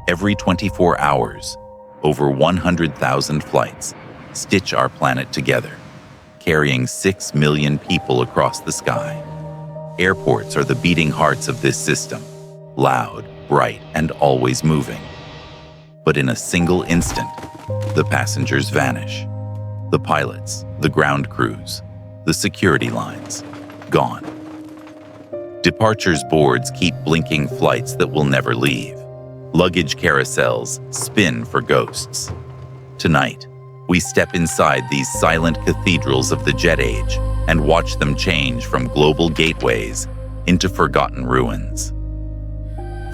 Every 24 hours, over 100,000 flights stitch our planet together, carrying 6 million people across the sky. Airports are the beating hearts of this system, loud, bright, and always moving. But in a single instant, the passengers vanish. The pilots, the ground crews, the security lines, gone. Departures boards keep blinking flights that will never leave. Luggage carousels spin for ghosts. Tonight, we step inside these silent cathedrals of the jet age and watch them change from global gateways into forgotten ruins.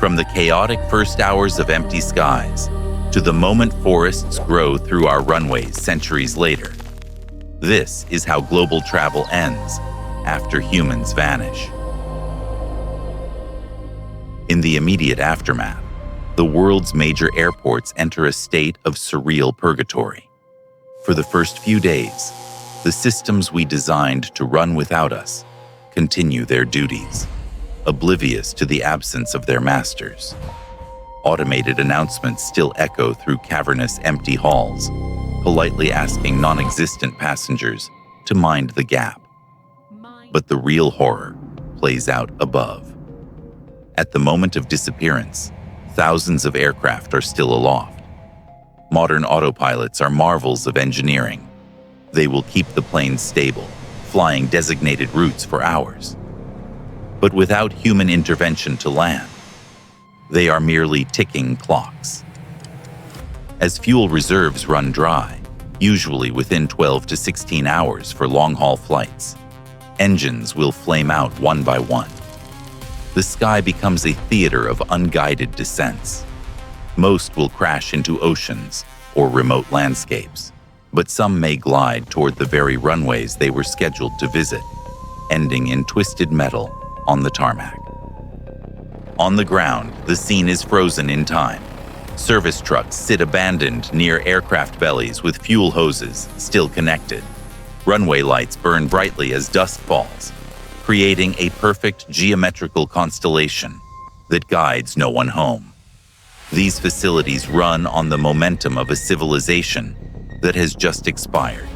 From the chaotic first hours of empty skies to the moment forests grow through our runways centuries later, this is how global travel ends after humans vanish. In the immediate aftermath, the world's major airports enter a state of surreal purgatory. For the first few days, the systems we designed to run without us continue their duties, oblivious to the absence of their masters. Automated announcements still echo through cavernous, empty halls, politely asking non-existent passengers to mind the gap. But the real horror plays out above. At the moment of disappearance, thousands of aircraft are still aloft. Modern autopilots are marvels of engineering. They will keep the planes stable, flying designated routes for hours. But without human intervention to land, they are merely ticking clocks. As fuel reserves run dry, usually within 12 to 16 hours for long-haul flights, engines will flame out one by one. The sky becomes a theater of unguided descents. Most will crash into oceans or remote landscapes, but some may glide toward the very runways they were scheduled to visit, ending in twisted metal on the tarmac. On the ground, the scene is frozen in time. Service trucks sit abandoned near aircraft bellies with fuel hoses still connected. Runway lights burn brightly as dust falls, creating a perfect geometrical constellation that guides no one home. These facilities run on the momentum of a civilization that has just expired,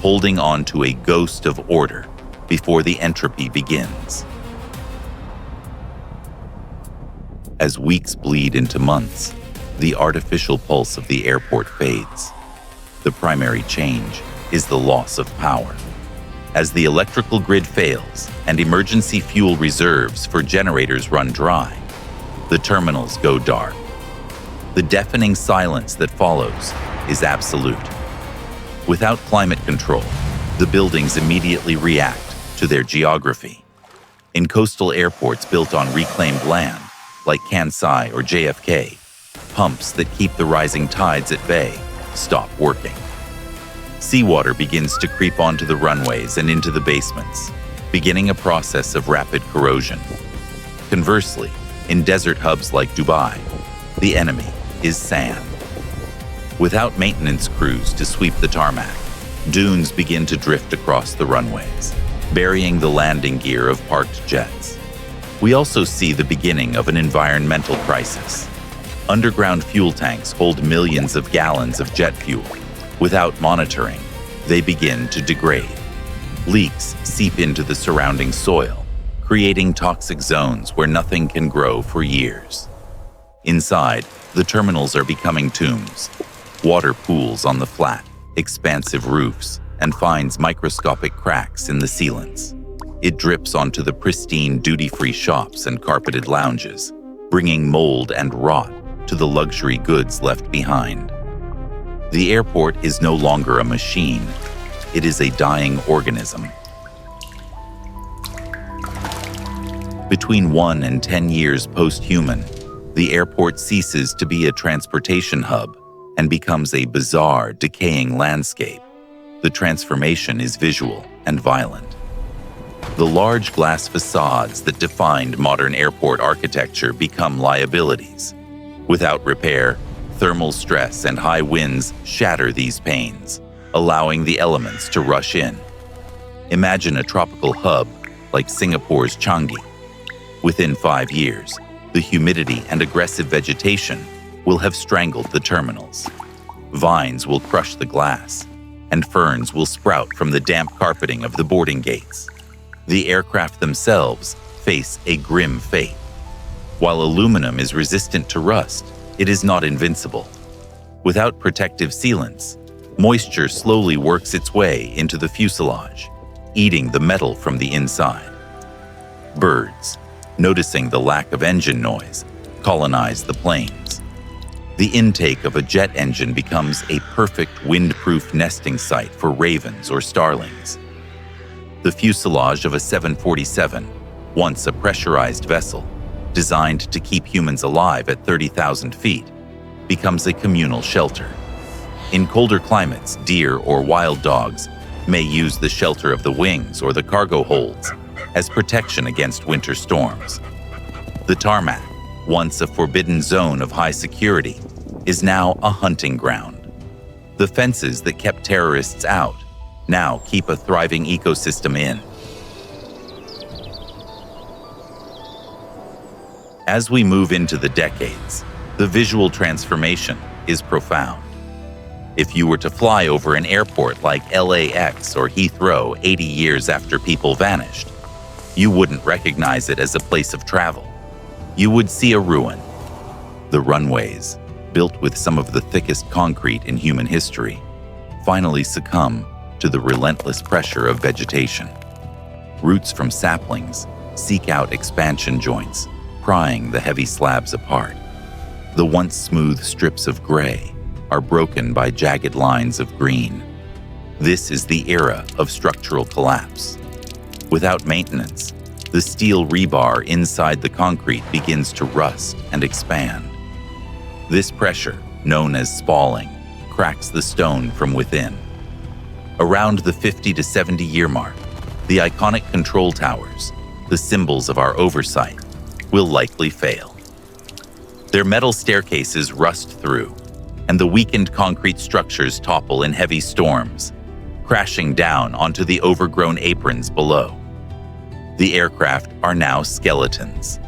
holding on to a ghost of order before the entropy begins. As weeks bleed into months, the artificial pulse of the airport fades. The primary change is the loss of power. As the electrical grid fails and emergency fuel reserves for generators run dry, the terminals go dark. The deafening silence that follows is absolute. Without climate control, the buildings immediately react to their geography. In coastal airports built on reclaimed land, like Kansai or JFK, pumps that keep the rising tides at bay stop working. Seawater begins to creep onto the runways and into the basements, beginning a process of rapid corrosion. Conversely, in desert hubs like Dubai, the enemy is sand. Without maintenance crews to sweep the tarmac, dunes begin to drift across the runways, burying the landing gear of parked jets. We also see the beginning of an environmental crisis. Underground fuel tanks hold millions of gallons of jet fuel. Without monitoring, they begin to degrade. Leaks seep into the surrounding soil, creating toxic zones where nothing can grow for years. Inside, the terminals are becoming tombs. Water pools on the flat, expansive roofs and finds microscopic cracks in the sealants. It drips onto the pristine duty-free shops and carpeted lounges, bringing mold and rot to the luxury goods left behind. The airport is no longer a machine. It is a dying organism. Between 1 and 10 years post-human, the airport ceases to be a transportation hub and becomes a bizarre, decaying landscape. The transformation is visual and violent. The large glass facades that defined modern airport architecture become liabilities. Without repair, thermal stress and high winds shatter these panes, allowing the elements to rush in. Imagine a tropical hub like Singapore's Changi. Within 5 years, the humidity and aggressive vegetation will have strangled the terminals. Vines will crush the glass, and ferns will sprout from the damp carpeting of the boarding gates. The aircraft themselves face a grim fate. While aluminum is resistant to rust, it is not invincible. Without protective sealants, moisture slowly works its way into the fuselage, eating the metal from the inside. Birds, noticing the lack of engine noise, colonize the planes. The intake of a jet engine becomes a perfect windproof nesting site for ravens or starlings. The fuselage of a 747, once a pressurized vessel, designed to keep humans alive at 30,000 feet, becomes a communal shelter. In colder climates, deer or wild dogs may use the shelter of the wings or the cargo holds as protection against winter storms. The tarmac, once a forbidden zone of high security, is now a hunting ground. The fences that kept terrorists out now keep a thriving ecosystem in. As we move into the decades, the visual transformation is profound. If you were to fly over an airport like LAX or Heathrow 80 years after people vanished, you wouldn't recognize it as a place of travel. You would see a ruin. The runways, built with some of the thickest concrete in human history, finally succumb to the relentless pressure of vegetation. Roots from saplings seek out expansion joints, prying the heavy slabs apart. The once smooth strips of gray are broken by jagged lines of green. This is the era of structural collapse. Without maintenance, the steel rebar inside the concrete begins to rust and expand. This pressure, known as spalling, cracks the stone from within. Around the 50 to 70 year mark, the iconic control towers, the symbols of our oversight, will likely fail. Their metal staircases rust through, and the weakened concrete structures topple in heavy storms, crashing down onto the overgrown aprons below. The aircraft are now skeletons.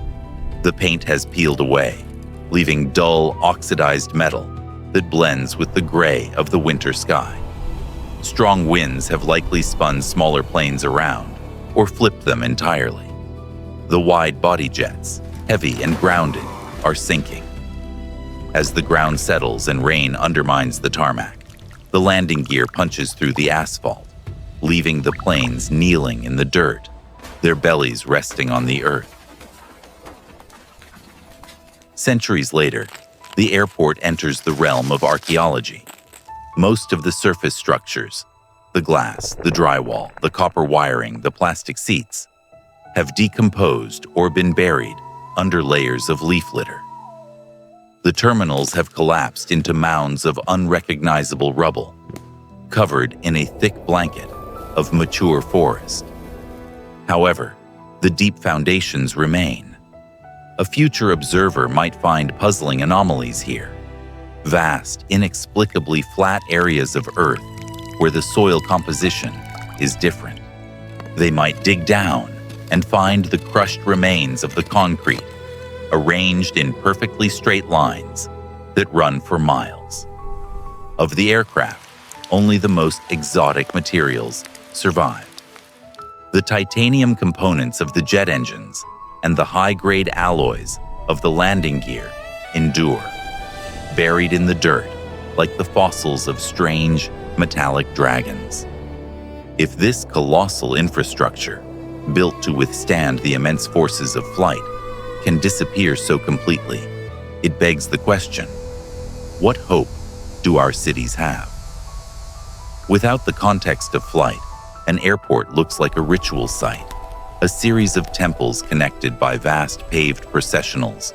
The paint has peeled away, leaving dull, oxidized metal that blends with the gray of the winter sky. Strong winds have likely spun smaller planes around or flipped them entirely. The wide body jets, heavy and grounded, are sinking. As the ground settles and rain undermines the tarmac, the landing gear punches through the asphalt, leaving the planes kneeling in the dirt, their bellies resting on the earth. Centuries later, the airport enters the realm of archaeology. Most of the surface structures, the glass, the drywall, the copper wiring, the plastic seats, have decomposed or been buried under layers of leaf litter. The terminals have collapsed into mounds of unrecognizable rubble, covered in a thick blanket of mature forest. However, the deep foundations remain. A future observer might find puzzling anomalies here. Vast, inexplicably flat areas of Earth where the soil composition is different. They might dig down and find the crushed remains of the concrete, arranged in perfectly straight lines that run for miles. Of the aircraft, only the most exotic materials survived. The titanium components of the jet engines and the high-grade alloys of the landing gear endure, buried in the dirt like the fossils of strange, metallic dragons. If this colossal infrastructure, built to withstand the immense forces of flight, can disappear so completely, it begs the question, what hope do our cities have? Without the context of flight, an airport looks like a ritual site, a series of temples connected by vast paved processionals,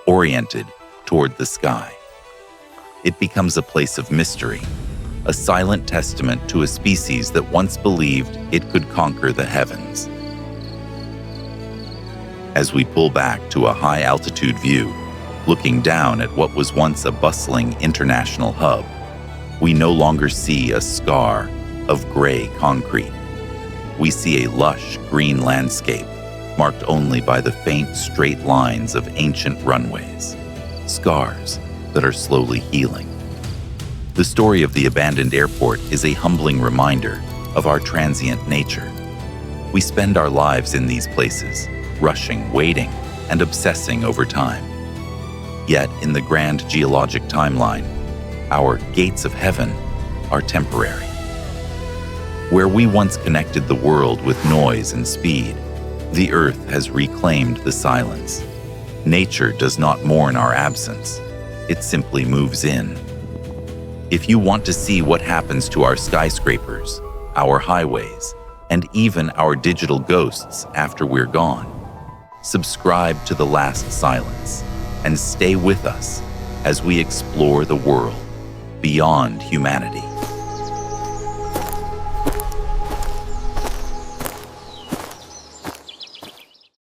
oriented toward the sky. It becomes a place of mystery, a silent testament to a species that once believed it could conquer the heavens. As we pull back to a high-altitude view, looking down at what was once a bustling international hub, we no longer see a scar of gray concrete. We see a lush green landscape marked only by the faint straight lines of ancient runways, scars that are slowly healing. The story of the abandoned airport is a humbling reminder of our transient nature. We spend our lives in these places, rushing, waiting, and obsessing over time. Yet, in the grand geologic timeline, our gates of heaven are temporary. Where we once connected the world with noise and speed, the earth has reclaimed the silence. Nature does not mourn our absence, it simply moves in. If you want to see what happens to our skyscrapers, our highways, and even our digital ghosts after we're gone, subscribe to The Last Silence and stay with us as we explore the world beyond humanity.